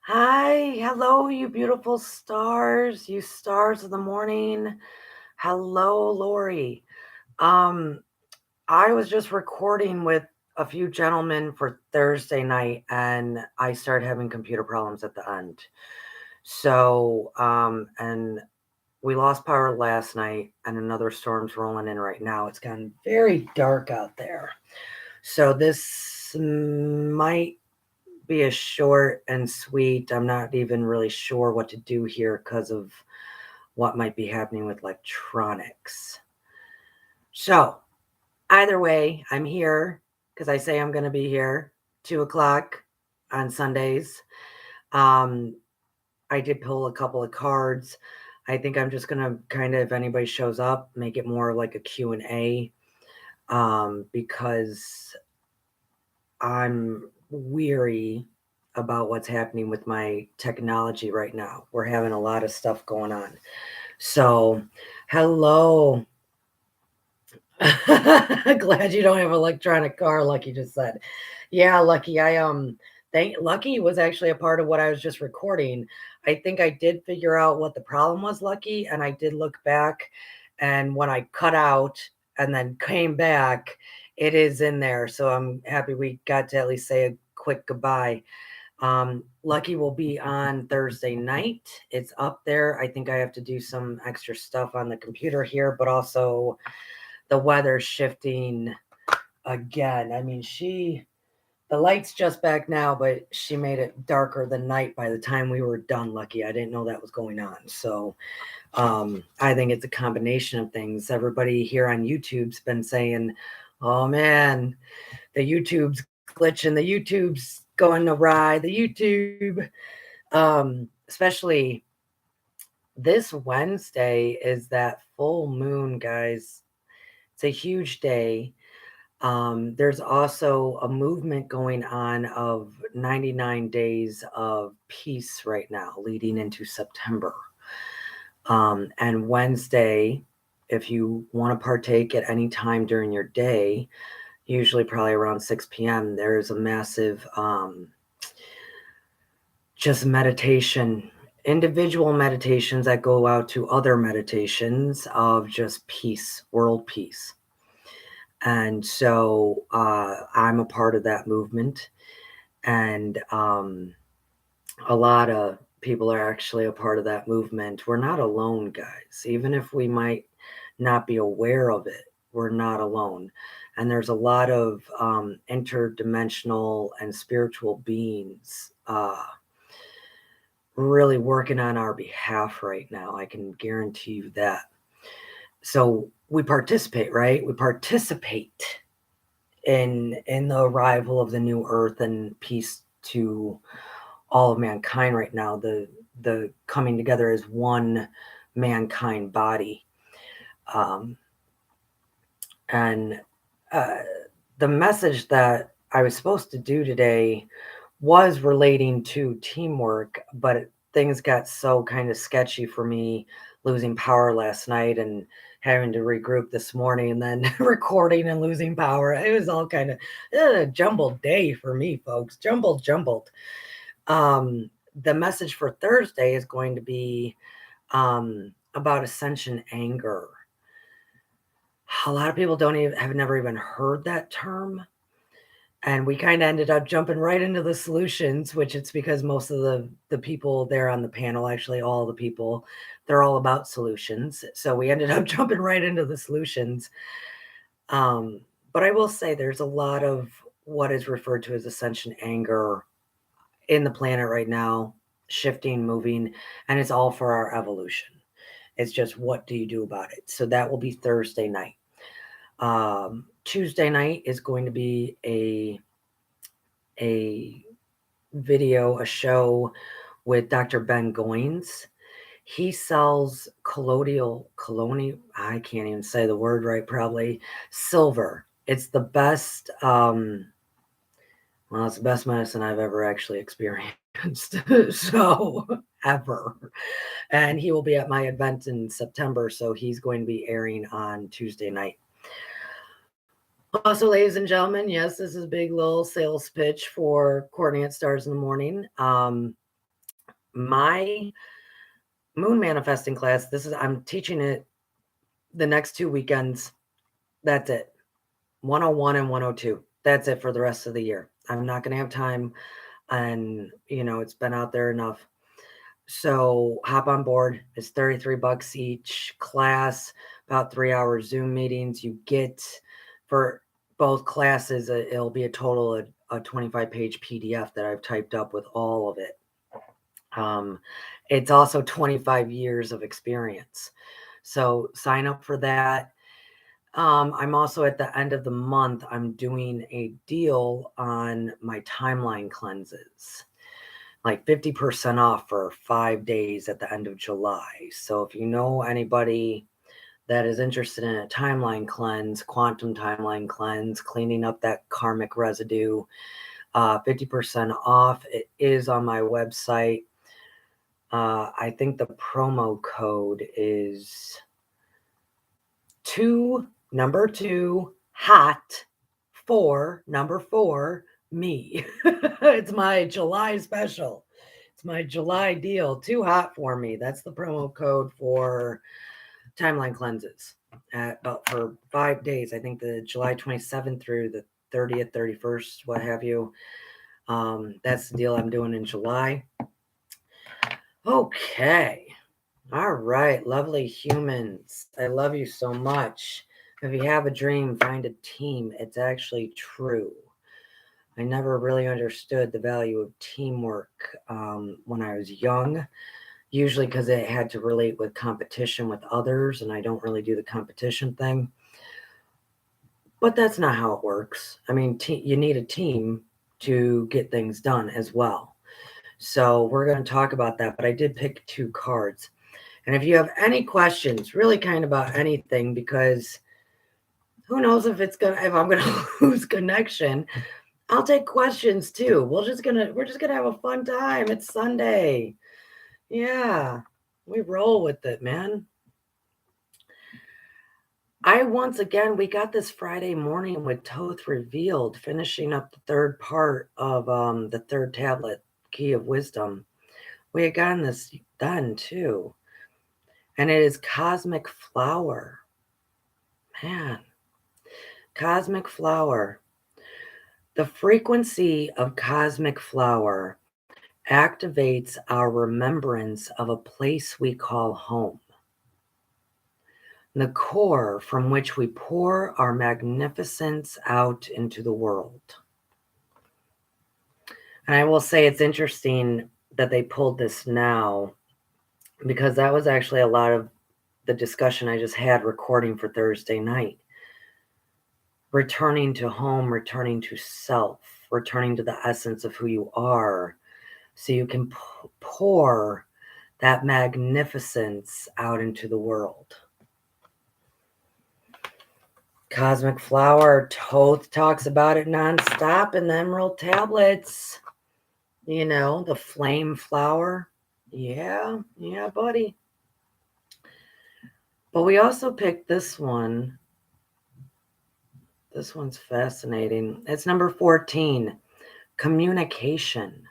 Hi, hello, you beautiful stars, you stars of the morning. Hello, Lori. Um, I was just recording with a few gentlemen for Thursday night, and I started having computer problems at the end. And we lost power last night, and another storm's rolling in right now. It's gotten very dark out there. So this might be a short and sweet. I'm not even really sure what to do here because of what might be happening with electronics. So, either way, I'm here because I say I'm going to be here 2 o'clock on Sundays. Um, I did pull a couple of cards. I think I'm just going to kind of, if anybody shows up, make it more like a Q&A because I'm weary about what's happening with my technology right now. We're having a lot of stuff going on. So, hello. Glad you don't have an electronic car, Lucky just said. Yeah, Lucky, Lucky was actually a part of what I was just recording. I think I did figure out what the problem was, Lucky, and I did look back, and when I cut out and then came back, it is in there. So I'm happy we got to at least say a quick goodbye. Lucky will be on Thursday night. It's up there. I think I have to do some extra stuff on the computer here, but also the weather's shifting again. I mean, the light's just back now, but she made it darker than night by the time we were done, Lucky. I didn't know that was going on. So I think it's a combination of things. Everybody here on YouTube's been saying, oh man, the YouTube's glitching, the YouTube's going awry, the YouTube. Especially this Wednesday is that full moon, guys. It's a huge day. There's also a movement going on of 99 days of peace right now, leading into September. And Wednesday, if you want to partake at any time during your day, usually probably around 6 p.m., there's a massive just meditation, individual meditations that go out to other meditations of just peace, world peace. And so I'm a part of that movement. And a lot of people are actually a part of that movement. We're not alone, guys. Even if we might not be aware of it, we're not alone. And there's a lot of interdimensional and spiritual beings really working on our behalf right now. I can guarantee you that. So we participate, right? We participate in the arrival of the new earth and peace to all of mankind right now. The coming together as one mankind body. And the message that I was supposed to do today was relating to teamwork, but things got so kind of sketchy for me losing power last night and having to regroup this morning and then recording and losing power. It was all kind of a jumbled day for me, folks. Jumbled. The message for Thursday is going to be about ascension anger. A lot of people have never even heard that term. And we kind of ended up jumping right into the solutions, which it's because most of the people there on the panel, actually all the people, they're all about solutions. So we ended up jumping right into the solutions. But I will say there's a lot of what is referred to as ascension anger in the planet right now, shifting, moving, and it's all for our evolution. It's just what do you do about it? So that will be Thursday night. Tuesday night is going to be a video, a show with Dr. Ben Goins. He sells colloidal, I can't even say the word right, probably, silver. It's the best, it's the best medicine I've ever actually experienced. So, ever. And he will be at my event in September, so he's going to be airing on Tuesday night. Also, ladies and gentlemen, yes, this is a big little sales pitch for Cortney at Stars in the Morning. My moon manifesting class, I'm teaching it the next 2 weekends. That's it. 101 and 102. That's it for the rest of the year. I'm not going to have time, and it's been out there enough. So hop on board. It's $33 each class, about 3 hour Zoom meetings. You get for both classes, it'll be a total of a 25-page PDF that I've typed up with all of it. It's also 25 years of experience. So sign up for that. I'm also at the end of the month, I'm doing a deal on my timeline cleanses, like 50% off for 5 days at the end of July. So if you know anybody that is interested in a timeline cleanse, quantum timeline cleanse, cleaning up that karmic residue, 50% off. It is on my website. I think the promo code is 2 hot 4 me. It's my July special. It's my July deal. 2 hot for me. That's the promo code for timeline cleanses for 5 days. I think the July 27th through the 30th, 31st, what have you. That's the deal I'm doing in July. Okay. All right, lovely humans. I love you so much. If you have a dream, find a team. It's actually true. I never really understood the value of teamwork when I was young, usually because it had to relate with competition with others, and I don't really do the competition thing. But that's not how it works. I mean, you need a team to get things done as well. So we're going to talk about that, but I did pick 2 cards. And if you have any questions, really kind of about anything, because who knows if I'm gonna lose connection, I'll take questions too. We're just gonna have a fun time. It's Sunday. Yeah, we roll with it, man. We got this Friday morning with Toth Revealed, finishing up the 3rd part of the 3rd tablet, Key of Wisdom. We had gotten this done too. And it is Cosmic Flower. Man, Cosmic Flower. The frequency of Cosmic Flower activates our remembrance of a place we call home, the core from which we pour our magnificence out into the world. And I will say it's interesting that they pulled this now, because that was actually a lot of the discussion I just had recording for Thursday night. Returning to home, returning to self, returning to the essence of who you are, so you can pour that magnificence out into the world. Cosmic Flower, Toth talks about it nonstop in the Emerald Tablets. The flame flower. Yeah, buddy. But we also picked this one. This one's fascinating. It's number 14, communication.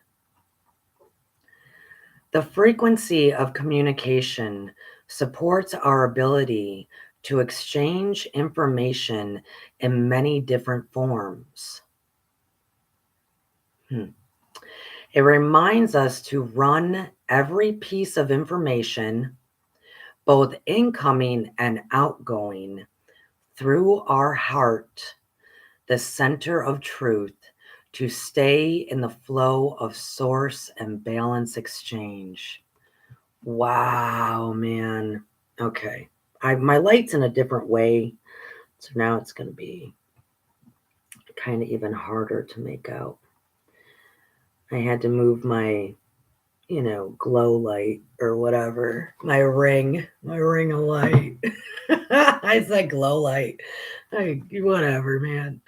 The frequency of communication supports our ability to exchange information in many different forms. It reminds us to run every piece of information, both incoming and outgoing, through our heart, the center of truth, to stay in the flow of source and balance exchange. Wow, man. Okay. My light's in a different way, so now it's going to be kind of even harder to make out. I had to move my, glow light or whatever, my ring of light. I said glow light. Whatever, man.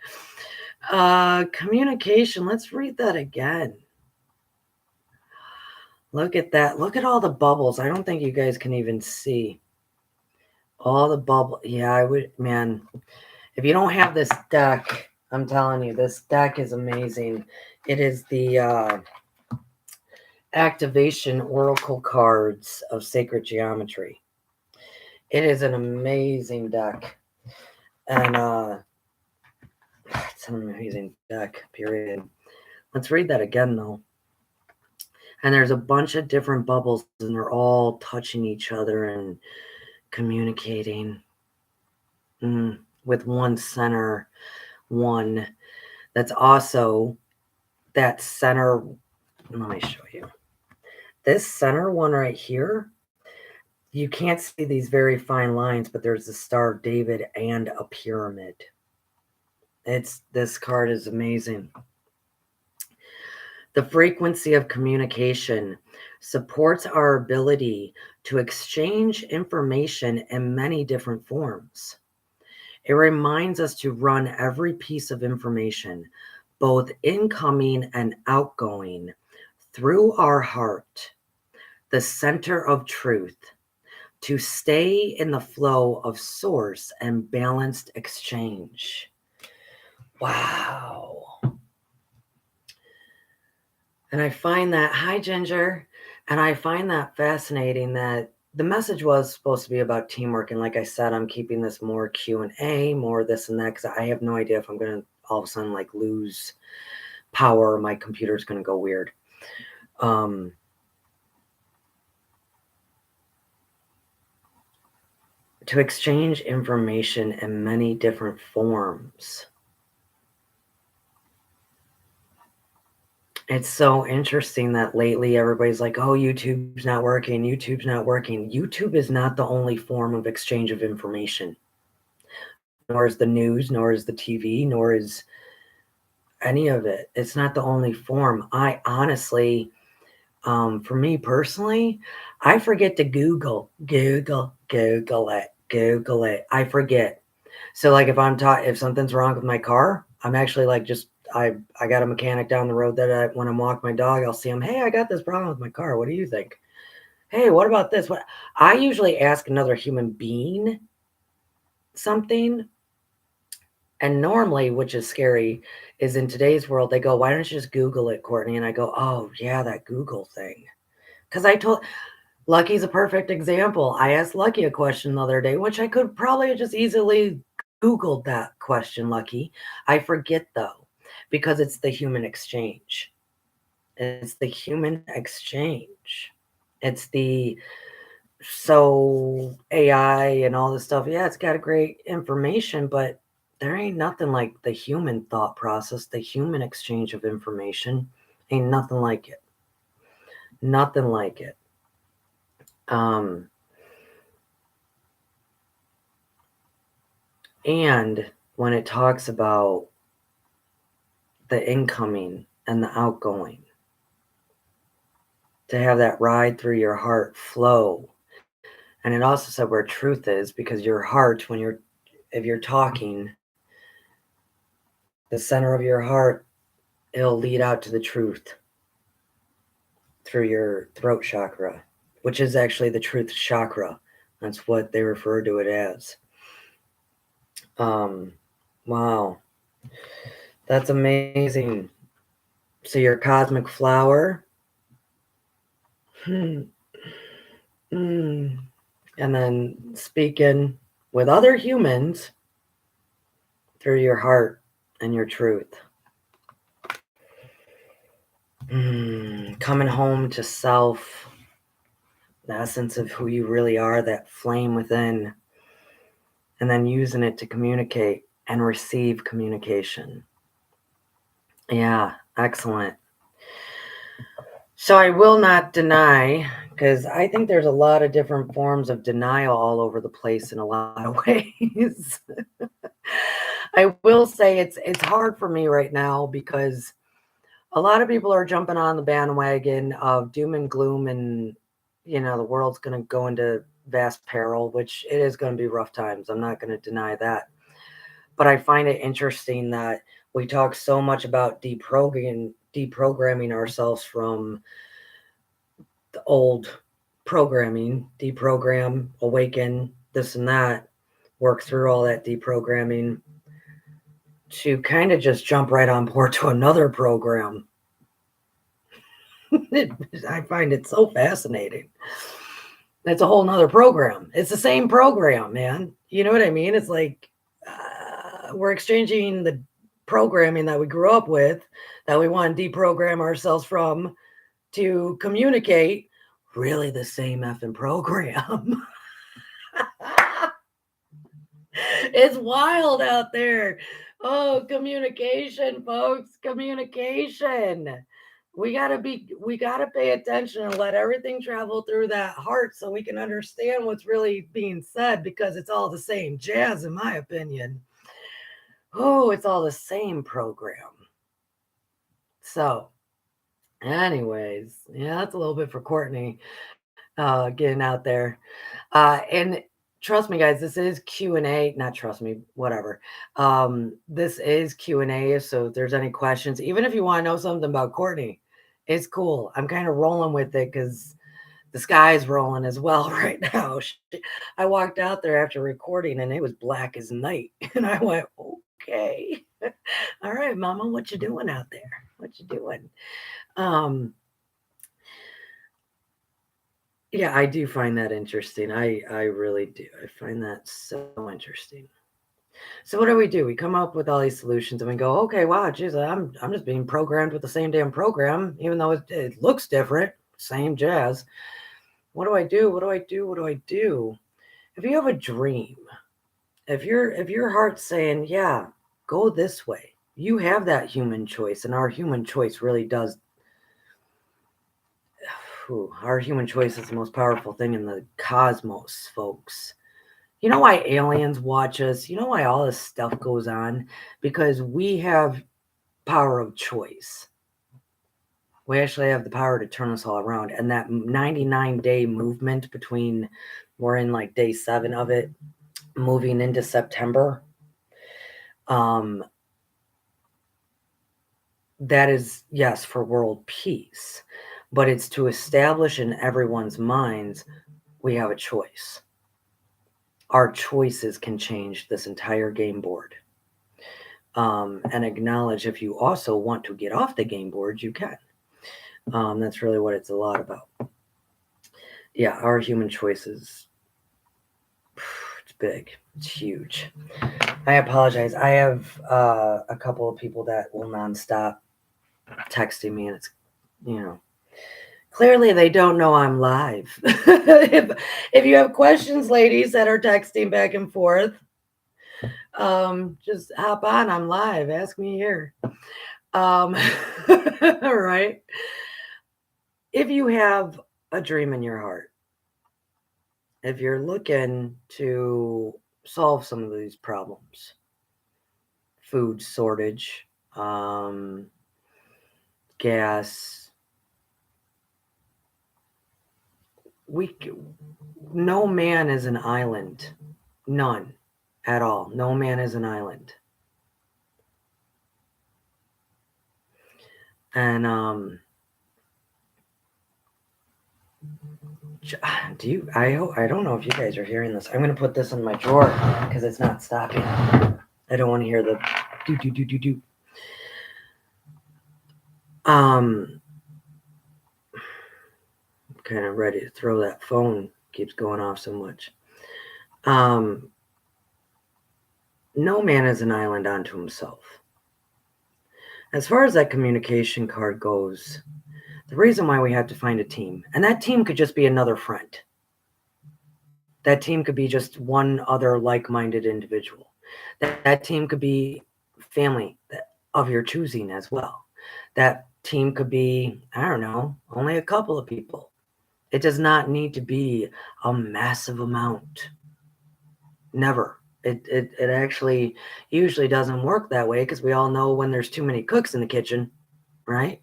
Communication. Let's read that again. Look at that. Look at all the bubbles. I don't think you guys can even see all the bubble. Yeah, I would, man. If you don't have this deck, I'm telling you, this deck is amazing. It is the Activation Oracle Cards of Sacred Geometry. It is an amazing deck. And it's an amazing deck, period. Let's read that again, though. And there's a bunch of different bubbles, and they're all touching each other and communicating with one center one that's also that center. Let me show you. This center one right here, you can't see these very fine lines, but there's the Star of David and a pyramid. This card is amazing. The frequency of communication supports our ability to exchange information in many different forms. It reminds us to run every piece of information, both incoming and outgoing, through our heart, the center of truth, to stay in the flow of source and balanced exchange. Wow. And I find that, hi Ginger, and I find that fascinating that the message was supposed to be about teamwork. And like I said, I'm keeping this more Q&A, more this and that, because I have no idea if I'm going to all of a sudden like lose power. My computer's going to go weird. To exchange information in many different forms. It's so interesting that lately everybody's like, oh, YouTube's not working. YouTube's not working. YouTube is not the only form of exchange of information. Nor is the news, nor is the TV, nor is any of it. It's not the only form. I honestly, for me personally, I forget to Google it. I forget. So like if something's wrong with my car, I'm actually like I got a mechanic down the road that when I'm walking my dog, I'll see him. Hey, I got this problem with my car. What do you think? Hey, what about this? What I usually ask another human being something. And normally, which is scary, is in today's world, they go, why don't you just Google it, Cortney? And I go, oh, yeah, that Google thing. Because Lucky's a perfect example. I asked Lucky a question the other day, which I could probably just easily Googled that question, Lucky. I forget, though, because it's the human exchange. It's the human exchange. It's so AI and all this stuff. Yeah, it's got a great information, but there ain't nothing like the human thought process, the human exchange of information. Ain't nothing like it. Nothing like it. And when it talks about the incoming and the outgoing, to have that ride through your heart flow. And it also said where truth is, because your heart, if you're talking, the center of your heart, it'll lead out to the truth through your throat chakra, which is actually the truth chakra. That's what they refer to it as. Wow. That's amazing. So your cosmic flower. And then speaking with other humans through your heart and your truth. Coming home to self, the essence of who you really are, that flame within, and then using it to communicate and receive communication. Yeah, excellent. So I will not deny, because I think there's a lot of different forms of denial all over the place in a lot of ways. I will say it's hard for me right now because a lot of people are jumping on the bandwagon of doom and gloom, and the world's going to go into vast peril, which it is going to be rough times. I'm not going to deny that. But I find it interesting that we talk so much about deprogramming ourselves from the old programming, deprogram, awaken, this and that, work through all that deprogramming to kind of just jump right on board to another program. I find it so fascinating. That's a whole nother program. It's the same program, man. You know what I mean? It's like we're exchanging the programming that we grew up with, that we want to deprogram ourselves from to communicate really the same effing program. It's wild out there. Oh, communication, folks, communication. We gotta pay attention and let everything travel through that heart so we can understand what's really being said, because it's all the same jazz, in my opinion. Oh, it's all the same program. So, anyways, yeah, that's a little bit for Courtney, getting out there. And trust me, guys, this is Q&A. Not trust me, whatever. This is Q&A. So if there's any questions, even if you want to know something about Courtney, it's cool. I'm kind of rolling with it because the sky's rolling as well right now. I walked out there after recording and it was black as night. And I went, okay. All right, mama, what you doing out there? What you doing? Yeah, I do find that interesting. I really do. I find that so interesting. So what do? We come up with all these solutions and we go, okay, wow, geez, I'm just being programmed with the same damn program, even though it looks different, same jazz. What do I do? What do I do? What do I do? If you have a dream, if your heart's saying, yeah, go this way, you have that human choice, and our human choice really does. Our human choice is the most powerful thing in the cosmos, folks. You know why aliens watch us? You know why all this stuff goes on? Because we have power of choice. We actually have the power to turn us all around. And that 99-day movement between, we're in like day 7 of it, moving into September. That is, yes, for world peace, but it's to establish in everyone's minds we have a choice. Our choices can change this entire game board. And acknowledge if you also want to get off the game board, you can. That's really what it's a lot about. Yeah, our human choices, it's big, it's huge. I apologize. I have a couple of people that will nonstop texting me, and it's, clearly they don't know I'm live. if you have questions, ladies, that are texting back and forth, just hop on. I'm live. Ask me here. All right. If you have a dream in your heart, if you're looking to solve some of these problems, food shortage, gas, no man is an island. None at all. No man is an island. And I don't know if you guys are hearing this. I'm gonna put this in my drawer because it's not stopping. I don't want to hear the do. I'm kind of ready to throw that phone. Keeps going off so much. No man is an island unto himself. As far as that communication card goes, the reason why we have to find a team, and that team could just be another friend. That team could be just one other like-minded individual. That team could be family of your choosing as well. That team could be, I don't know, only a couple of people. It does not need to be a massive amount. Never. It actually usually doesn't work that way, because we all know when there's too many cooks in the kitchen, right?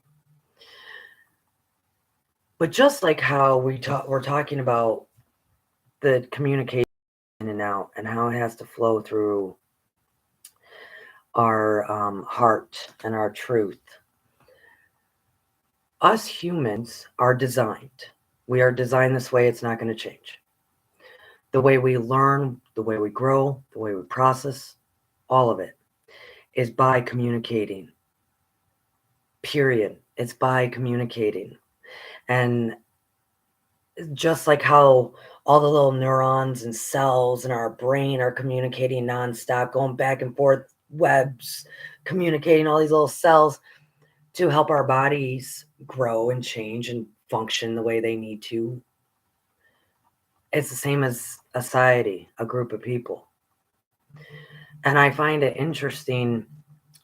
But just like how we're talking about the communication in and out, and how it has to flow through our heart and our truth. Us humans are designed. We are designed this way. It's not going to change. The way we learn, the way we grow, the way we process, all of it is by communicating. Period. It's by communicating. And just like how all the little neurons and cells in our brain are communicating nonstop, going back and forth, webs, communicating all these little cells to help our bodies grow and change and function the way they need to. It's the same as a society, a group of people. And I find it interesting,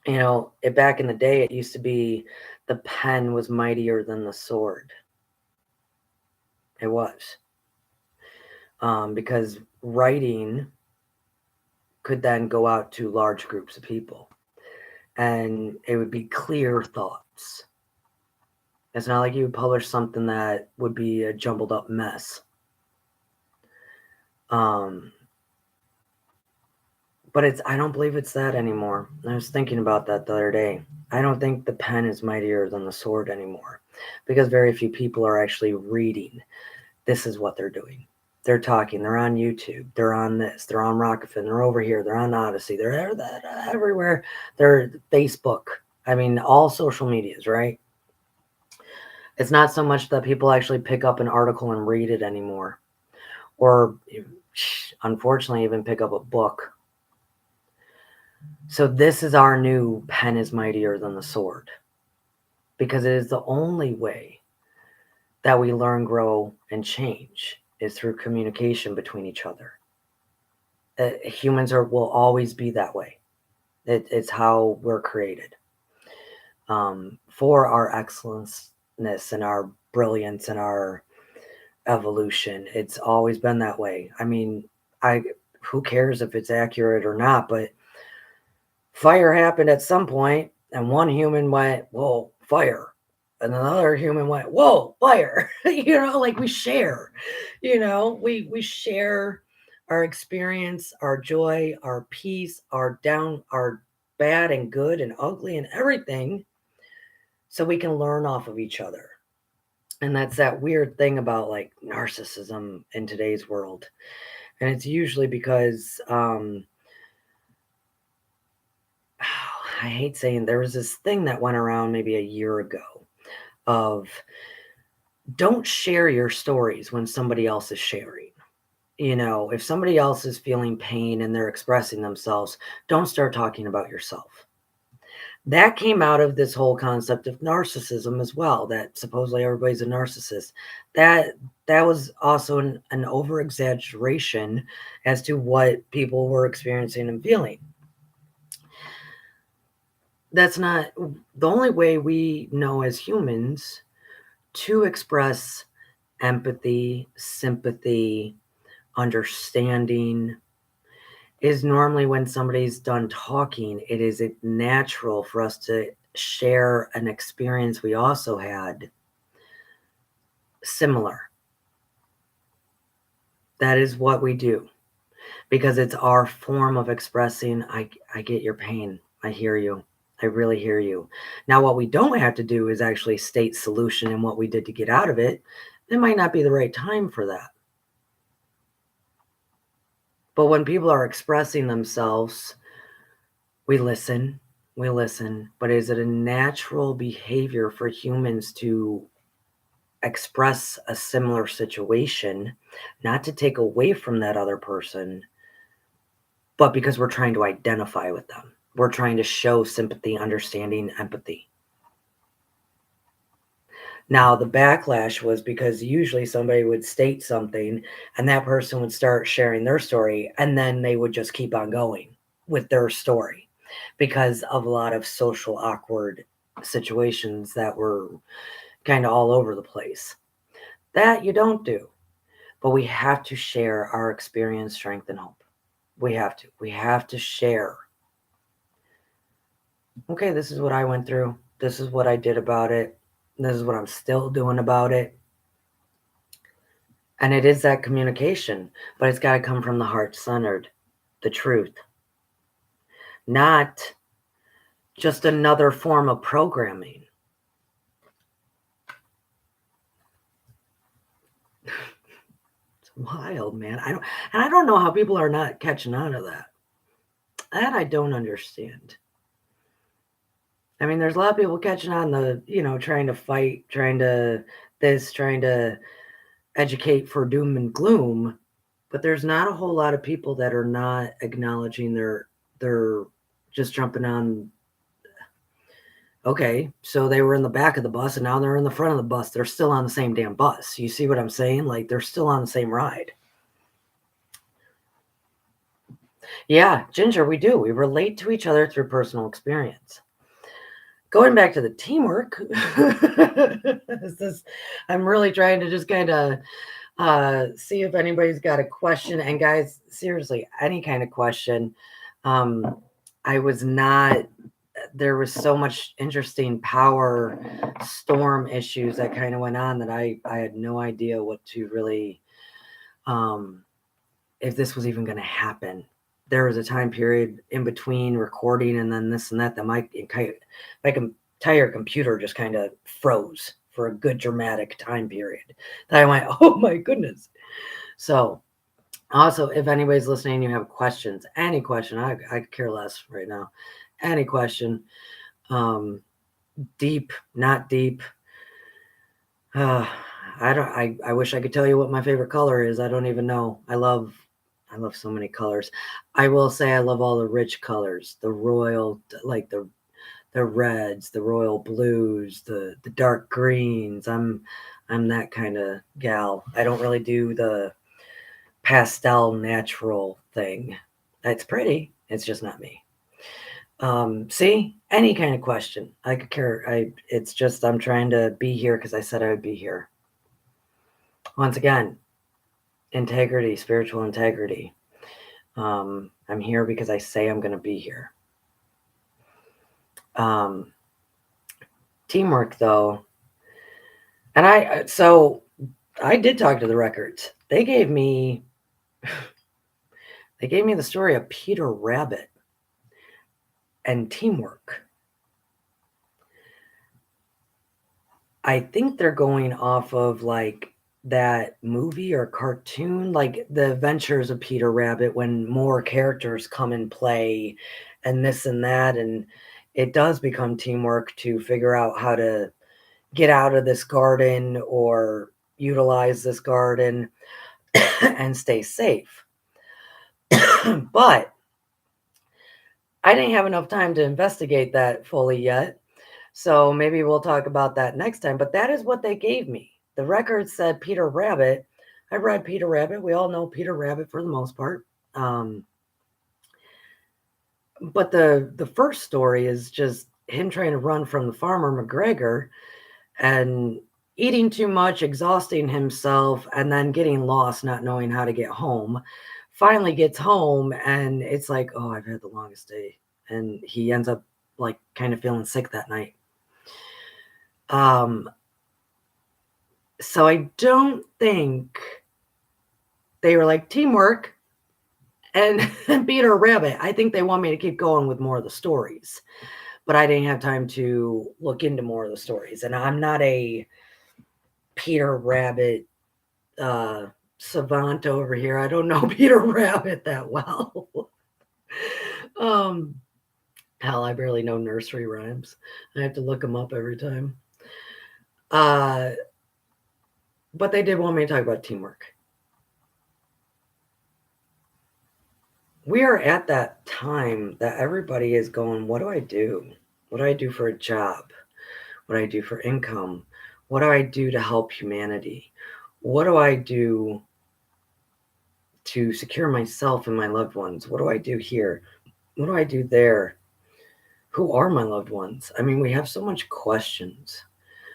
back in the day, it used to be the pen was mightier than the sword. It was. Because writing could then go out to large groups of people and it would be clear thoughts. It's not like you would publish something that would be a jumbled up mess. But I don't believe it's that anymore. I was thinking about that the other day. I don't think the pen is mightier than the sword anymore because very few people are actually reading. This is what they're doing. They're talking. They're on YouTube. They're on this. They're on Rockefeller. They're over here. They're on Odyssey. They're everywhere. They're Facebook. I mean, all social medias, right? It's not so much that people actually pick up an article and read it anymore, or unfortunately, even pick up a book. So this is our new pen is mightier than the sword, because it is the only way that we learn, grow, and change is through communication between each other. Humans will always be that way. It's how we're created, for our excellenceness and our brilliance and our evolution. It's always been that way. I mean, who cares if it's accurate or not, but fire happened at some point and one human went, whoa, fire. And another human went, whoa, fire. Like we share, we share our experience, our joy, our peace, our bad and good and ugly and everything, so we can learn off of each other. And that's that weird thing about like narcissism in today's world. And it's usually because I hate saying, there was this thing that went around maybe a year ago of don't share your stories when somebody else is sharing. If somebody else is feeling pain and they're expressing themselves, don't start talking about yourself. That came out of this whole concept of narcissism as well, that supposedly everybody's a narcissist. That was also an over-exaggeration as to what people were experiencing and feeling. That's not the only way we know as humans to express empathy, sympathy, understanding is normally when somebody's done talking. It is natural for us to share an experience we also had similar. That is what we do, because it's our form of expressing, I get your pain. I hear you. I really hear you. Now, what we don't have to do is actually state solution and what we did to get out of it. It might not be the right time for that. But when people are expressing themselves, we listen. But is it a natural behavior for humans to express a similar situation, not to take away from that other person, but because we're trying to identify with them? We're trying to show sympathy, understanding, empathy. Now, the backlash was because usually somebody would state something and that person would start sharing their story, and then they would just keep on going with their story because of a lot of social awkward situations that were kind of all over the place. That you don't do. But we have to share our experience, strength, and hope. We have to. We have to share. Okay, this is what I went through. This is what I did about it. This is what I'm still doing about it. And it is that communication, but it's got to come from the heart-centered, the truth. Not just another form of programming. It's wild, man. I don't know how people are not catching on to that. That I don't understand. I mean, there's a lot of people catching on trying to fight, trying to this trying to educate for doom and gloom, but there's not a whole lot of people that are not acknowledging they're just jumping on. Okay, so they were in the back of the bus and now they're in the front of the bus. They're still on the same damn bus. You see what I'm saying? Like they're still on the same ride. Yeah, Ginger, we do. We relate to each other through personal experience. Going back to the teamwork, I'm really trying to just kind of see if anybody's got a question. And guys, seriously, any kind of question. I was not, there was so much interesting power storm issues that kind of went on that I had no idea what to really, if this was even going to happen. There was a time period in between recording and then this and that my entire computer just kind of froze for a good dramatic time period. That I went, oh my goodness. So also, if anybody's listening, you have questions, any question, I could care less right now. Any question, deep, not deep. I wish I could tell you what my favorite color is. I don't even know. I love so many colors. I will say I love all the rich colors, the royal, like the reds, the royal blues, the dark greens. I'm that kind of gal. I don't really do the pastel natural thing. It's pretty. It's just not me. See, any kind of question. I could care. It's just I'm trying to be here because I said I would be here. Once again, integrity, spiritual integrity. I'm here because I say I'm going to be here. Teamwork, though, and I did talk to the records. They gave me the story of Peter Rabbit and teamwork. I think they're going off of like that movie or cartoon, like the Adventures of Peter Rabbit, when more characters come and play and this and that, and it does become teamwork to figure out how to get out of this garden or utilize this garden and stay safe. But I didn't have enough time to investigate that fully yet. So maybe we'll talk about that next time. But that is what they gave me. The record said Peter Rabbit. I read Peter Rabbit. We all know Peter Rabbit for the most part. But the first story is just him trying to run from the farmer McGregor and eating too much, exhausting himself, and then getting lost, not knowing how to get home. Finally gets home and it's like, oh, I've had the longest day. And he ends up like kind of feeling sick that night. So I don't think they were like teamwork and Peter Rabbit. I think they want me to keep going with more of the stories, but I didn't have time to look into more of the stories. And I'm not a Peter Rabbit savant over here. I don't know Peter Rabbit that well. Hell, I barely know nursery rhymes. I have to look them up every time. But they did want me to talk about teamwork. We are at that time that everybody is going, what do I do? What do I do for a job? What do I do for income? What do I do to help humanity? What do I do to secure myself and my loved ones? What do I do here? What do I do there? Who are my loved ones? I mean, we have so much questions.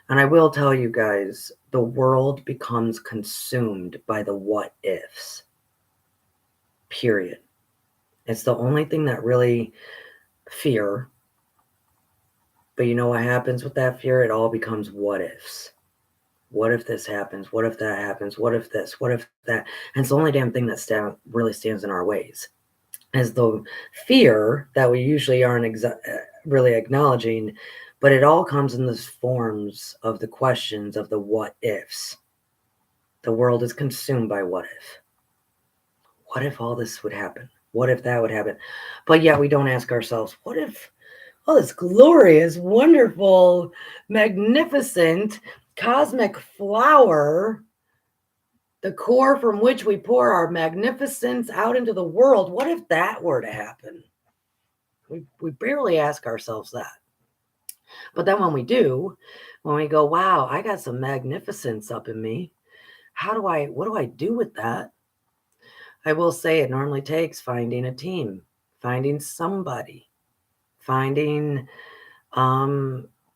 And I will tell you guys, the world becomes consumed by the what ifs. Period. It's the only thing that really fear. But you know what happens with that fear? It all becomes what ifs. What if this happens? What if that happens? What if this? What if that? And it's the only damn thing that really stands in our ways. Is the fear that we usually aren't really acknowledging, but it all comes in the forms of the questions of the what ifs. The world is consumed by what if. What if all this would happen? What if that would happen? But yet we don't ask ourselves, what if all this glorious, wonderful, magnificent, cosmic flower, the core from which we pour our magnificence out into the world. What if that were to happen? We barely ask ourselves that. But then when we do, when we go, wow, I got some magnificence up in me. What do I do with that? I will say it normally takes finding a team, finding somebody, finding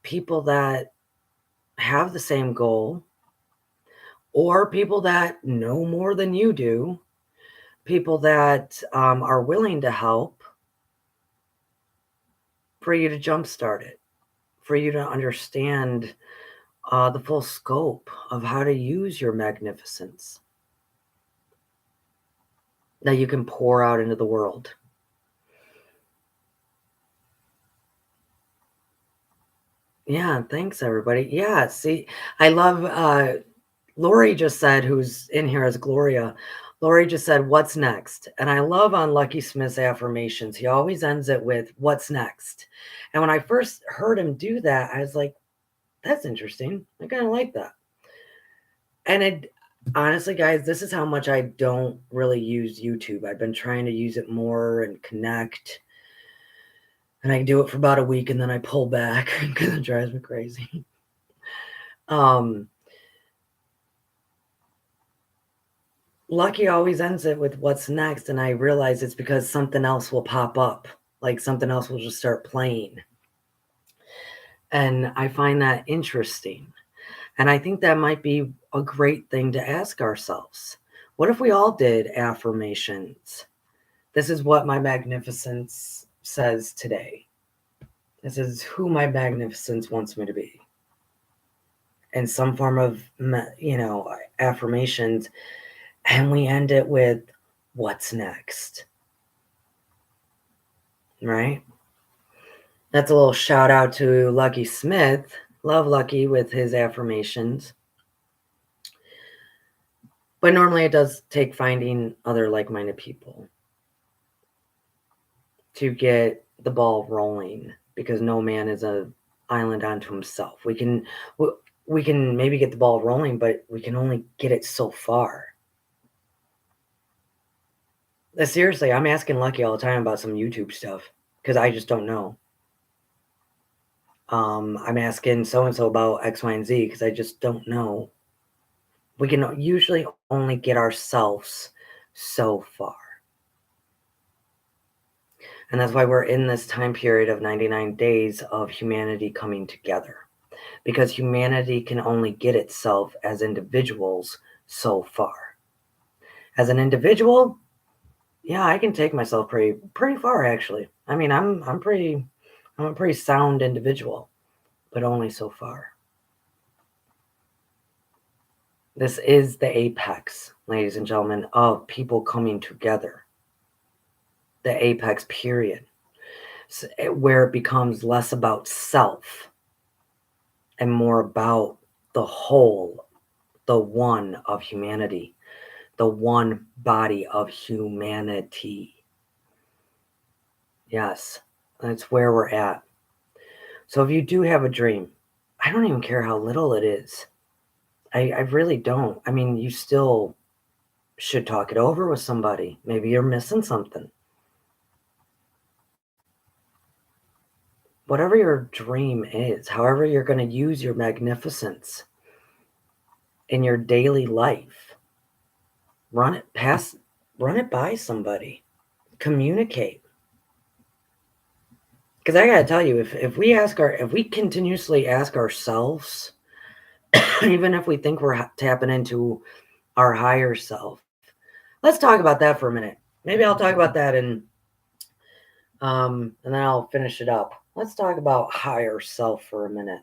people that have the same goal, or people that know more than you do, people that are willing to help for you to jumpstart it, for you to understand the full scope of how to use your magnificence that you can pour out into the world. Yeah, thanks everybody. Yeah, see, I love Lori just said, who's in here as Gloria. Lori just said, what's next? And I love on Lucky Smith's affirmations. He always ends it with, what's next? And when I first heard him do that, I was like, that's interesting. I kind of like that. And honestly, guys, this is how much I don't really use YouTube. I've been trying to use it more and connect. And I do it for about a week and then I pull back because it drives me crazy. Lucky always ends it with what's next. And I realize it's because something else will pop up. Like something else will just start playing. And I find that interesting. And I think that might be a great thing to ask ourselves. What if we all did affirmations? This is what my magnificence says today. This is who my magnificence wants me to be. And some form of, affirmations. And we end it with, what's next? Right? That's a little shout out to Lucky Smith. Love Lucky with his affirmations. But normally it does take finding other like-minded people to get the ball rolling, because no man is an island unto himself. We can maybe get the ball rolling, but we can only get it so far. Seriously, I'm asking Lucky all the time about some YouTube stuff because I just don't know. I'm asking so-and-so about X, Y, and Z because I just don't know. We can usually only get ourselves so far. And that's why we're in this time period of 99 days of humanity coming together. Because humanity can only get itself as individuals so far. As an individual, yeah, I can take myself pretty far actually. I mean, I'm a pretty sound individual, but only so far. This is the apex, ladies and gentlemen, of people coming together. The apex period, where it becomes less about self and more about the whole, the one of humanity, the one body of humanity. Yes, that's where we're at. So if you do have a dream, I don't even care how little it is. I really don't. I mean, you still should talk it over with somebody. Maybe you're missing something. Whatever your dream is, however you're going to use your magnificence in your daily life, run it by somebody. Communicate. Because I gotta tell you, if we continuously ask ourselves, even if we think we're tapping into our higher self, let's talk about that for a minute. Maybe I'll talk about that and then I'll finish it up. Let's talk about higher self for a minute.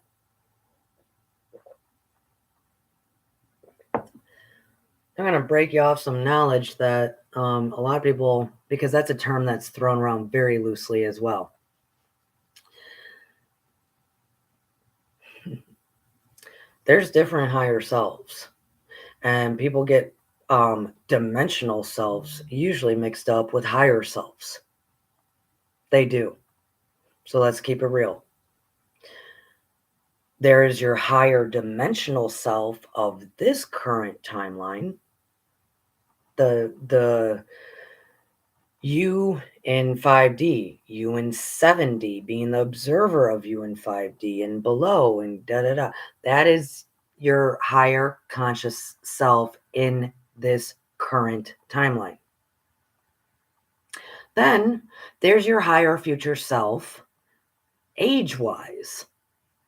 I'm going to break you off some knowledge that a lot of people, because that's a term that's thrown around very loosely as well. There's different higher selves, and people get dimensional selves usually mixed up with higher selves. They do. So let's keep it real. There is your higher dimensional self of this current timeline, the you in 5D, you in 7D, being the observer of you in 5D and below and da da da. That is your higher conscious self in this current timeline. Then there's your higher future self, age-wise.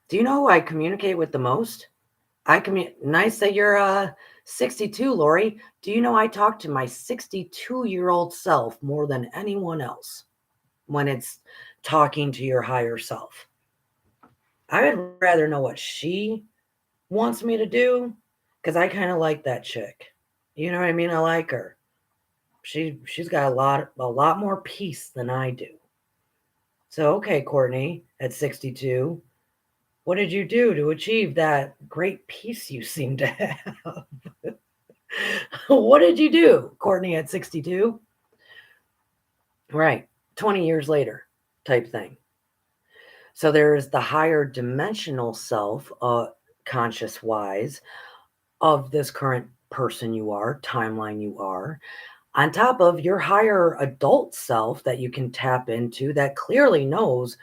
Do you know who I communicate with the most? Nice that you're 62, Lori. Do you know I talk to my 62-year-old self more than anyone else when it's talking to your higher self? I would rather know what she wants me to do because I kind of like that chick. You know what I mean? I like her. She's got a lot more peace than I do. So okay, Cortney, at 62, what did you do to achieve that great peace you seem to have? What did you do, Cortney, at 62? Right, 20 years later type thing. So there's the higher dimensional self, conscious wise, of this current person you are, timeline you are, on top of your higher adult self that you can tap into that clearly knows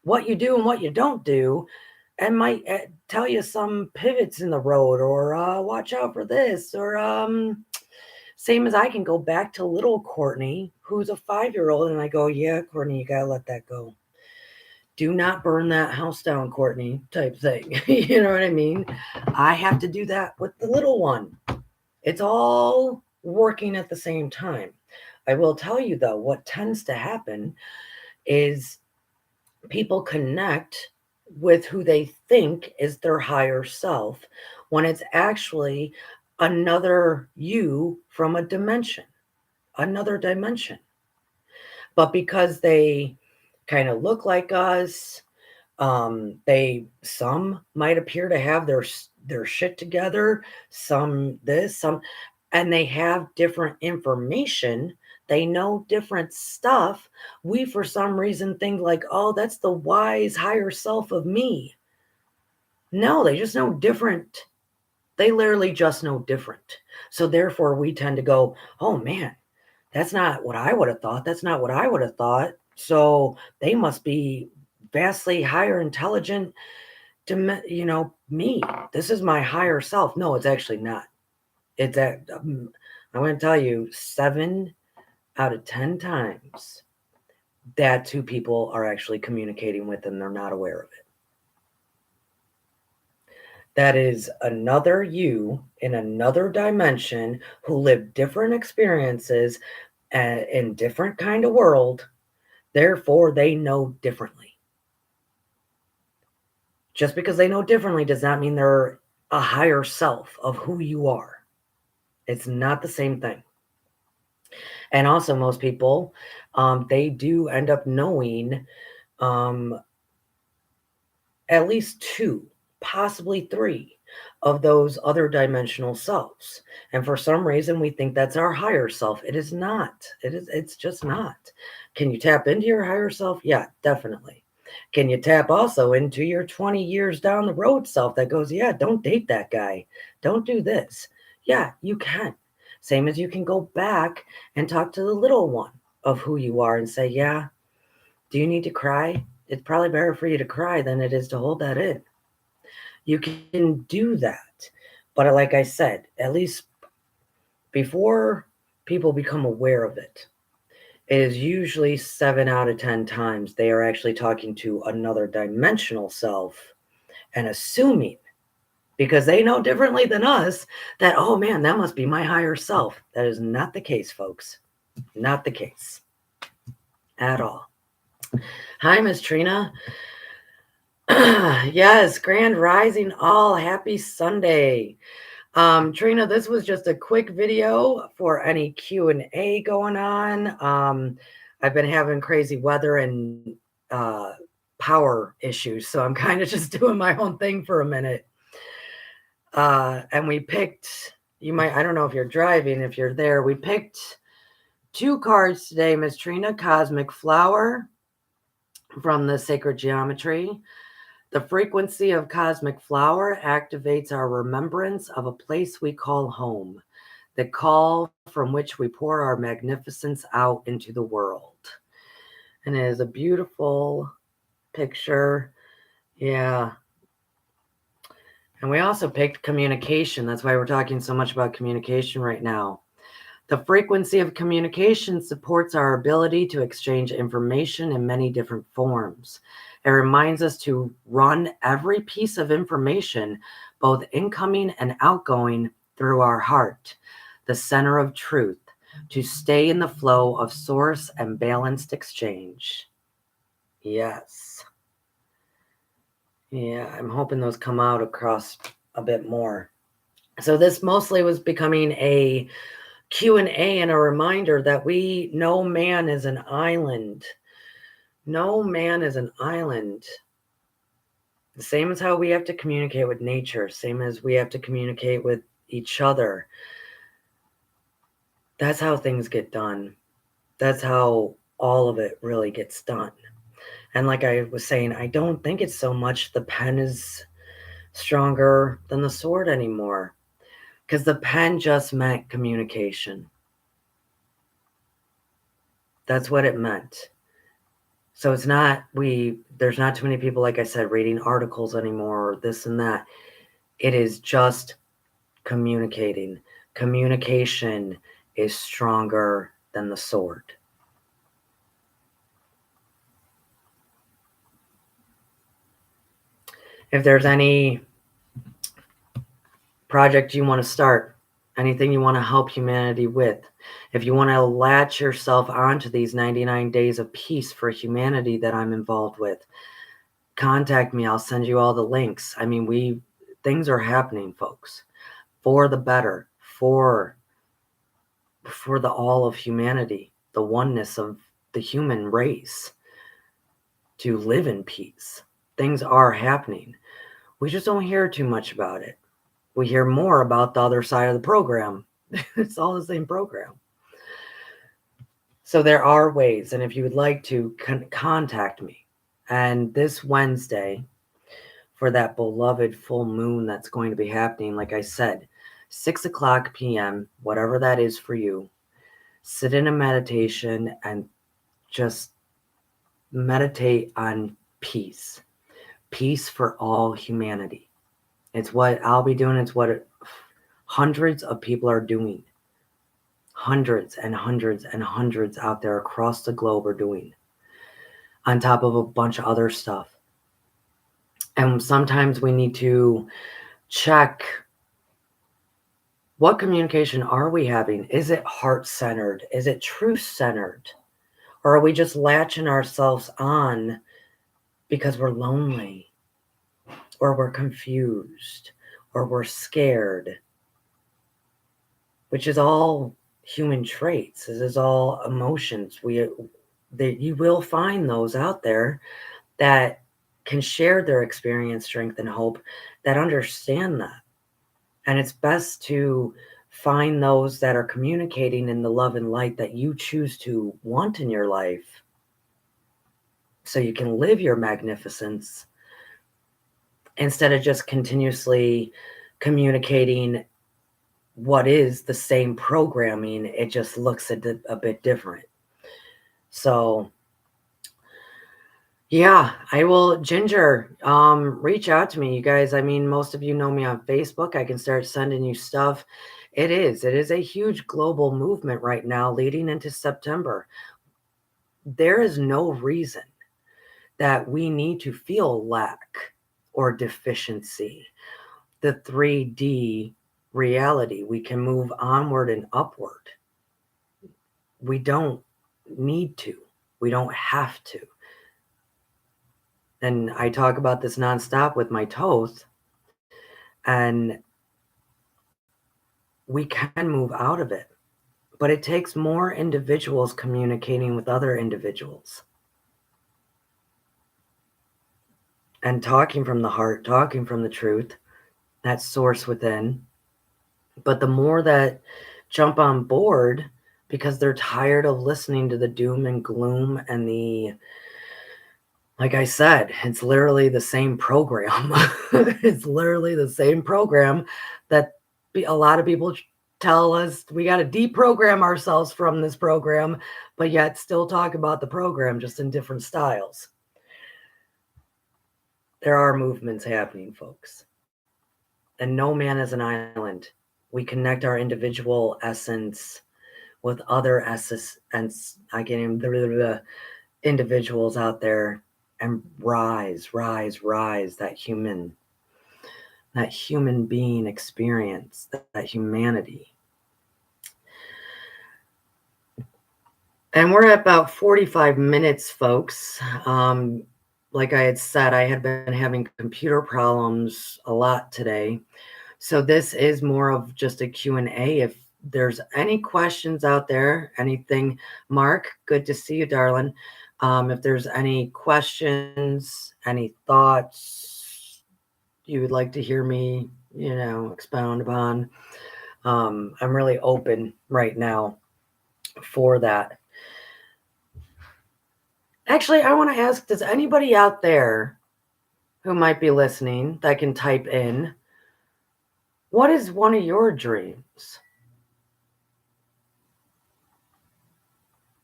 what you do and what you don't do and might tell you some pivots in the road or watch out for this or same as I can go back to little Cortney, who's a 5-year-old, and I go, yeah, Cortney, you gotta let that go. Do not burn that house down, Cortney, type thing. You know what I mean? I have to do that with the little one. It's all working at the same time. I will tell you though, what tends to happen is people connect with who they think is their higher self when it's actually another you from a dimension, another dimension. But because they kind of look like us, some might appear to have their shit together, some this, some, and they have different information. They know different stuff. We, for some reason, think like, oh, that's the wise higher self of me. No, they just know different. They literally just know different. So therefore, we tend to go, oh man, that's not what I would have thought. That's not what I would have thought. So they must be vastly higher intelligent to, me. This is my higher self. No, it's actually not. It's that I'm going to tell you 7 out of 10 times that two people are actually communicating with and they're not aware of it. That is another you in another dimension who lived different experiences in different kind of world. Therefore, they know differently. Just because they know differently does not mean they're a higher self of who you are. It's not the same thing. And also, most people, they do end up knowing um, at least 2, possibly 3 of those other dimensional selves. And for some reason, we think that's our higher self. It is not. It's just not. Can you tap into your higher self? Yeah, definitely. Can you tap also into your 20 years down the road self that goes, yeah, don't date that guy. Don't do this. Yeah, you can. Same as you can go back and talk to the little one of who you are and say, yeah, do you need to cry? It's probably better for you to cry than it is to hold that in. You can do that. But like I said, at least before people become aware of it, it is usually 7 out of 10 times they are actually talking to another dimensional self and assuming, because they know differently than us, that, oh man, that must be my higher self. That is not the case, folks. Not the case at all. Hi, Miss Trina. Yes, Grand Rising all. Happy Sunday. Trina, this was just a quick video for any Q&A going on. I've been having crazy weather and power issues, so I'm kind of just doing my own thing for a minute. And we picked, I don't know if you're driving, if you're there, we picked 2 cards today, Miss Trina. Cosmic Flower from the Sacred Geometry. The frequency of cosmic flower activates our remembrance of a place we call home, the call from which we pour our magnificence out into the world. And it is a beautiful picture. Yeah. And we also picked communication. That's why we're talking so much about communication right now. The frequency of communication supports our ability to exchange information in many different forms. It reminds us to run every piece of information, both incoming and outgoing, through our heart, the center of truth, to stay in the flow of source and balanced exchange. Yes. Yeah, I'm hoping those come out across a bit more. So this mostly was becoming a Q&A and a reminder that no man is an island. No man is an island. The same as how we have to communicate with nature, same as we have to communicate with each other. That's how things get done. That's how all of it really gets done. And like I was saying, I don't think it's so much the pen is stronger than the sword anymore, because the pen just meant communication. That's what it meant. So it's not, there's not too many people, like I said, reading articles anymore, or this and that. It is just communicating. Communication is stronger than the sword. If there's any project you want to start, anything you want to help humanity with, if you want to latch yourself onto these 99 days of peace for humanity that I'm involved with, contact me. I'll send you all the links. I mean, things are happening, folks, for the better, for the all of humanity, the oneness of the human race, to live in peace. Things are happening. We just don't hear too much about it. We hear more about the other side of the program. It's all the same program. So there are ways, and if you would like to contact me. And this Wednesday, for that beloved full moon that's going to be happening, like I said, 6:00 p.m., whatever that is for you, sit in a meditation and just meditate on peace. Peace for all humanity. It's what I'll be doing. It's what hundreds of people are doing. Hundreds and hundreds and hundreds out there across the globe are doing, on top of a bunch of other stuff. And sometimes we need to check, what communication are we having? Is it heart-centered? Is it truth-centered? Or are we just latching ourselves on because we're lonely, or we're confused, or we're scared? Which is all human traits. This is all emotions. You will find those out there that can share their experience, strength, and hope, that understand that. And it's best to find those that are communicating in the love and light that you choose to want in your life, so you can live your magnificence instead of just continuously communicating what is the same programming. It just looks a bit different. So yeah, I will, Ginger, reach out to me, you guys. I mean, most of you know me on Facebook. I can start sending you stuff. It is a huge global movement right now leading into September. There is no reason that we need to feel lack or deficiency. The 3D reality, we can move onward and upward. We don't need to. We don't have to. And I talk about this nonstop with my Toth, and we can move out of it. But it takes more individuals communicating with other individuals and talking from the heart, talking from the truth, that source within. But the more that jump on board because they're tired of listening to the doom and gloom and the Like I said, it's literally the same program. It's literally the same program that a lot of people tell us we got to deprogram ourselves from this program, but yet still talk about the program just in different styles. There are movements happening, folks. And no man is an island. We connect our individual essence with other essence, and I can't even the individuals out there, and rise, that human being experience, that humanity. And we're at about 45 minutes, folks. Like I had said, I had been having computer problems a lot today. So this is more of just a Q&A. If there's any questions out there, anything, Mark, good to see you, darling. If there's any questions, any thoughts you would like to hear me, expound upon, I'm really open right now for that. Actually, I want to ask, does anybody out there who might be listening that can type in, what is one of your dreams?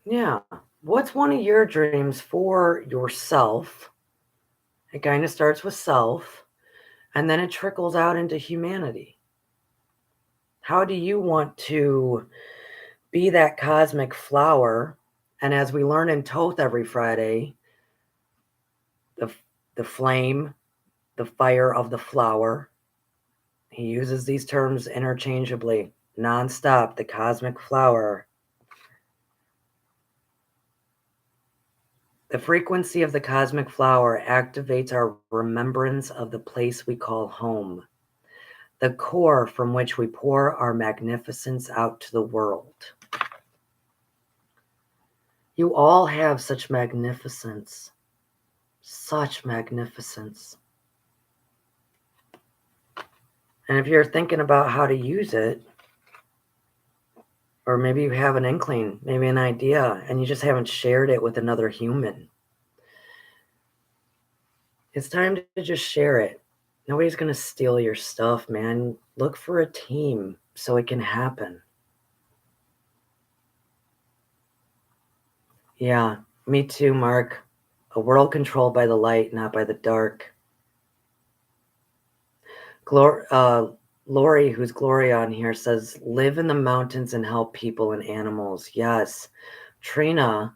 Yeah. What's one of your dreams for yourself? It kind of starts with self, and then it trickles out into humanity. How do you want to be that cosmic flower? And as we learn in Toth every Friday, the flame, the fire of the flower, he uses these terms interchangeably, nonstop, the cosmic flower. The frequency of the cosmic flower activates our remembrance of the place we call home, the core from which we pour our magnificence out to the world. You all have such magnificence, such magnificence. And if you're thinking about how to use it, or maybe you have an inkling, maybe an idea, and you just haven't shared it with another human, it's time to just share it. Nobody's going to steal your stuff, man. Look for a team so it can happen. Yeah, me too, Mark. A world controlled by the light, not by the dark. Lori, who's Gloria on here, says, live in the mountains and help people and animals. Yes. Trina,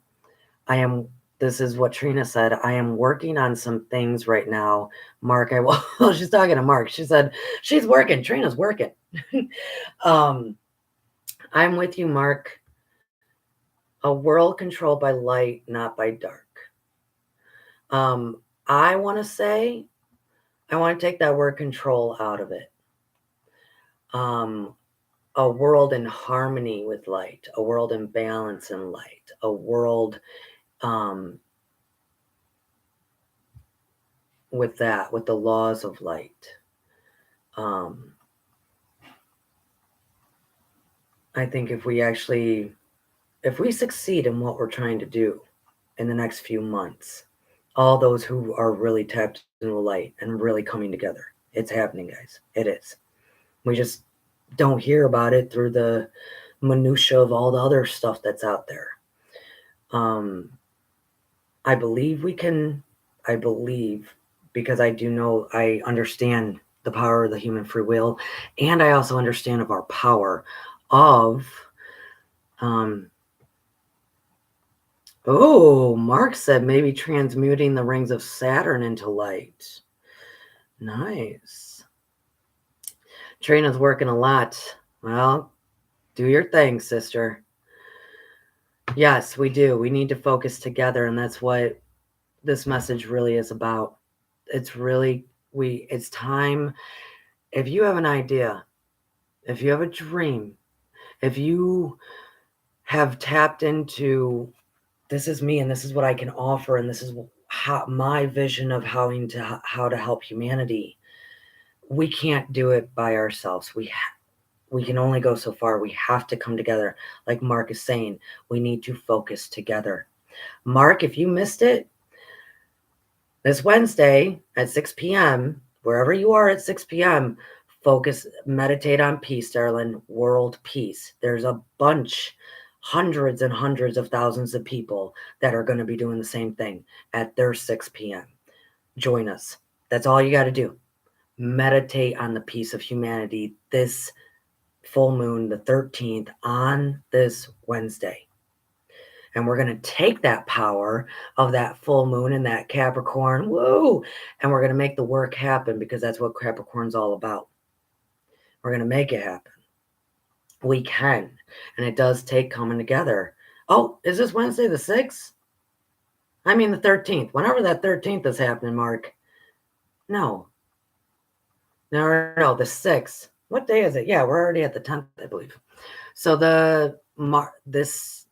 this is what Trina said. I am working on some things right now. Mark, she's talking to Mark. She said, she's working. Trina's working. I'm with you, Mark. A world controlled by light, not by dark. I want to take that word control out of it. A world in harmony with light, a world in balance in light, a world with the laws of light. I think if we succeed in what we're trying to do in the next few months, all those who are really tapped into the light and really coming together, it's happening, guys. It is. We just don't hear about it through the minutia of all the other stuff that's out there. I believe because I understand the power of the human free will, and I also understand of our power of Mark said maybe transmuting the rings of Saturn into light. Nice. Trina's working a lot. Well, do your thing, sister. Yes, we do. We need to focus together, and that's what this message really is about. It's time. If you have an idea, if you have a dream, if you have tapped into, this is me and this is what I can offer, and this is my vision of how to help humanity, we can't do it by ourselves. We can only go so far. We have to come together. Like Mark is saying, we need to focus together. Mark, if you missed it, This Wednesday at 6 p.m., wherever you are at 6 p.m., focus, meditate on peace, darling, world peace. There's a bunch, hundreds and hundreds of thousands of people that are going to be doing the same thing at their 6 p.m. Join us. That's all you got to do. Meditate on the peace of humanity this full moon, the 13th, on this Wednesday. And we're going to take that power of that full moon and that Capricorn, woo, and we're going to make the work happen, because that's what Capricorn's all about. We're going to make it happen. We can. And it does take coming together. Oh, is this Wednesday the 6th? I mean the 13th. Whenever that 13th is happening, Mark. No, the 6th. What day is it? Yeah, we're already at the 10th, I believe. So this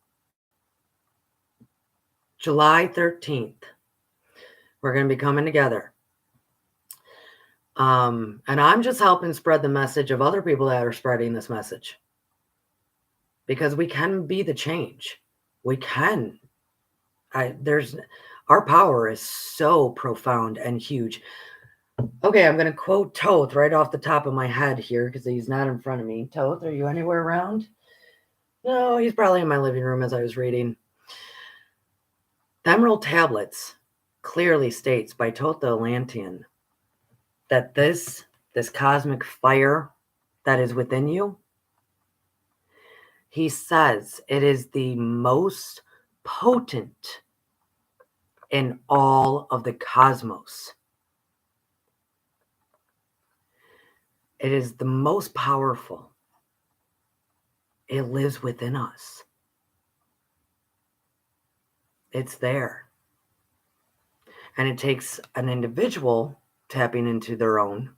July 13th, we're going to be coming together. And I'm just helping spread the message of other people that are spreading this message. Because we can be the change. We can. Our power is so profound and huge. Okay, I'm going to quote Toth right off the top of my head here, because he's not in front of me. Toth, are you anywhere around? No, he's probably in my living room as I was reading. The Emerald Tablets clearly states by Toth the Atlantean that this cosmic fire that is within you, he says it is the most potent in all of the cosmos. It is the most powerful. It lives within us. It's there. And it takes an individual tapping into their own.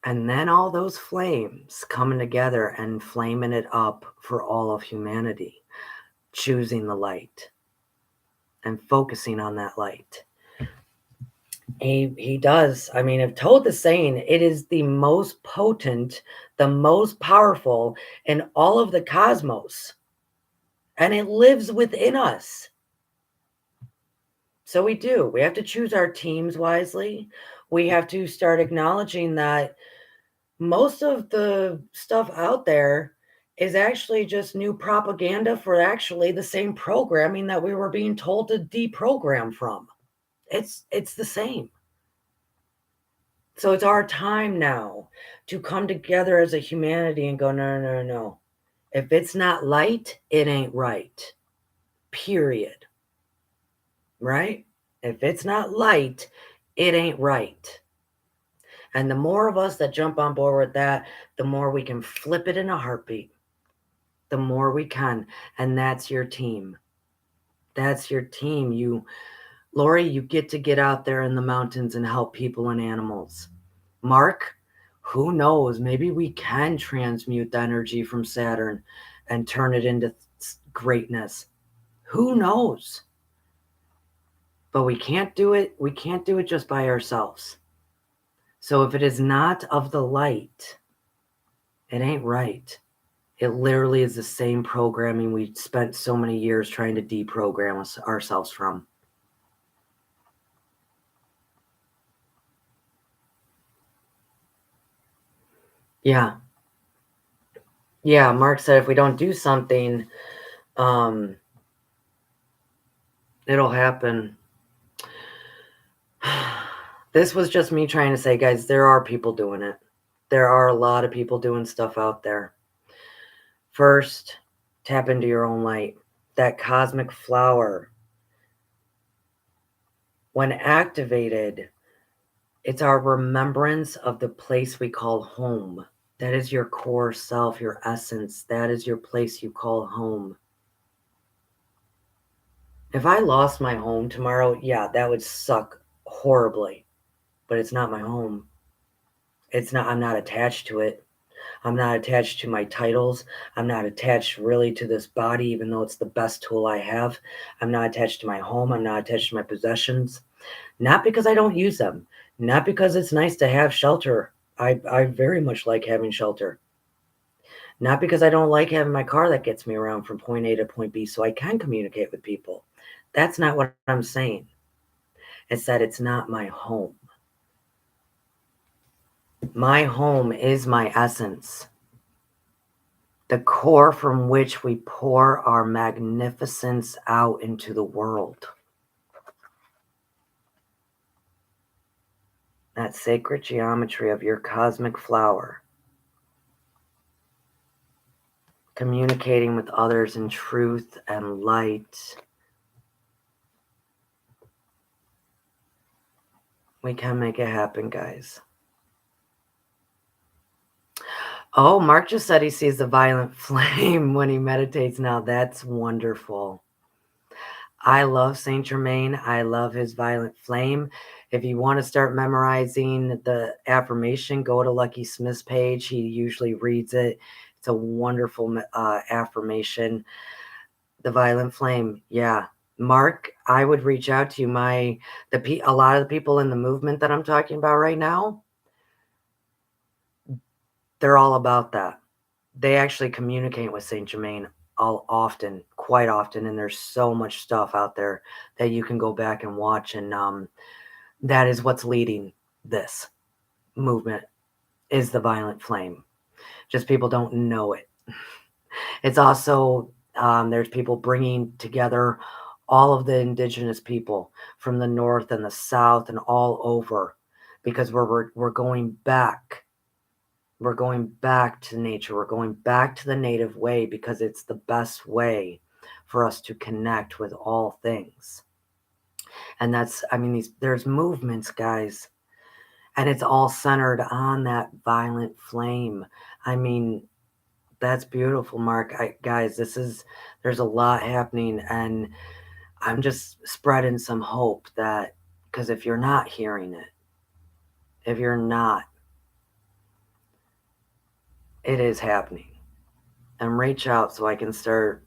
And then all those flames coming together and flaming it up for all of humanity. Choosing the light. And focusing on that light. He does. I mean, if Toth is saying it is the most potent, the most powerful in all of the cosmos. And it lives within us. So we do. We have to choose our teams wisely. We have to start acknowledging that most of the stuff out there is actually just new propaganda for actually the same programming that we were being told to deprogram from. It's the same. So it's our time now to come together as a humanity and go, no, no, no, no. If it's not light, it ain't right. Period. Right? If it's not light, it ain't right. And the more of us that jump on board with that, the more we can flip it in a heartbeat. The more we can. And that's your team. That's your team. Lori, you get out there in the mountains and help people and animals. Mark, who knows? Maybe we can transmute the energy from Saturn and turn it into greatness. Who knows? But we can't do it. We can't do it just by ourselves. So if it is not of the light, it ain't right. It literally is the same programming we spent so many years trying to deprogram ourselves from. Yeah. Yeah, Mark said if we don't do something, it'll happen. This was just me trying to say, guys, there are people doing it. There are a lot of people doing stuff out there. First, tap into your own light. That cosmic flower, when activated, it's our remembrance of the place we call home. That is your core self, your essence. That is your place you call home. If I lost my home tomorrow, yeah, that would suck horribly. But it's not my home. I'm not attached to it. I'm not attached to my titles. I'm not attached really to this body, even though it's the best tool I have. I'm not attached to my home. I'm not attached to my possessions. Not because I don't use them. Not because it's nice to have shelter. I very much like having shelter. Not because I don't like having my car that gets me around from point A to point B so I can communicate with people. That's not what I'm saying. It said, it's not my home. My home is my essence, the core from which we pour our magnificence out into the world. That sacred geometry of your cosmic flower, communicating with others in truth and light. We can make it happen, guys. Oh, Mark just said he sees the violet flame when he meditates now. That's wonderful. I love Saint Germain. I love his violet flame. If you want to start memorizing the affirmation, go to Lucky Smith's page. He usually reads it. It's a wonderful affirmation. The violet flame. Yeah. Mark, I would reach out to you. A lot of the people in the movement that I'm talking about right now, they're all about that. They actually communicate with Saint Germain quite often, and there's so much stuff out there that you can go back and watch, and that is what's leading this movement, is the violent flame. Just people don't know it. It's also, there's people bringing together all of the indigenous people from the north and the south and all over, because we're going back. We're going back to nature. We're going back to the native way, because it's the best way for us to connect with all things. And that's, I mean, there's movements, guys, and it's all centered on that violent flame. I mean, that's beautiful, Mark. Guys, there's a lot happening, and I'm just spreading some hope that, because if you're not hearing it, if you're not, it is happening. And reach out so I can start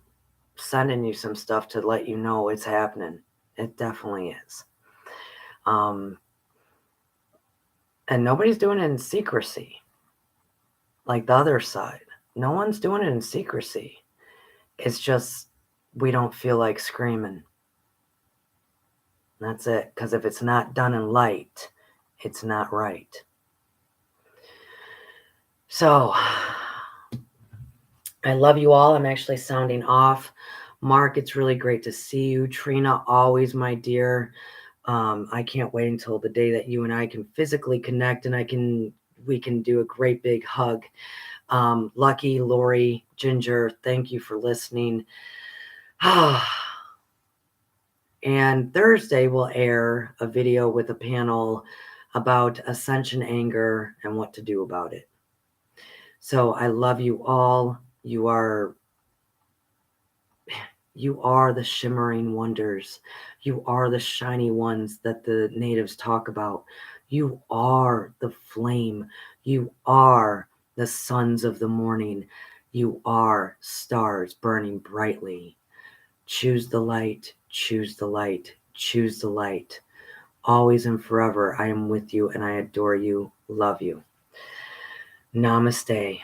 sending you some stuff to let you know it's happening. It definitely is. And nobody's doing it in secrecy like the other side. No one's doing it in secrecy. It's just we don't feel like screaming. That's it. Because if it's not done in light, it's not right. So I love you all. I'm actually sounding off. Mark, it's really great to see you. Trina, always my dear. I can't wait until the day that you and I can physically connect, and we can do a great big hug. Lucky, Lori, Ginger, thank you for listening. And Thursday we'll air a video with a panel about ascension anger and what to do about it. So I love you all. You are the shimmering wonders. You are the shiny ones that the natives talk about. You are the flame. You are the sons of the morning. You are stars burning brightly. Choose the light, choose the light, choose the light. Always and forever, I am with you, and I adore you, love you. Namaste.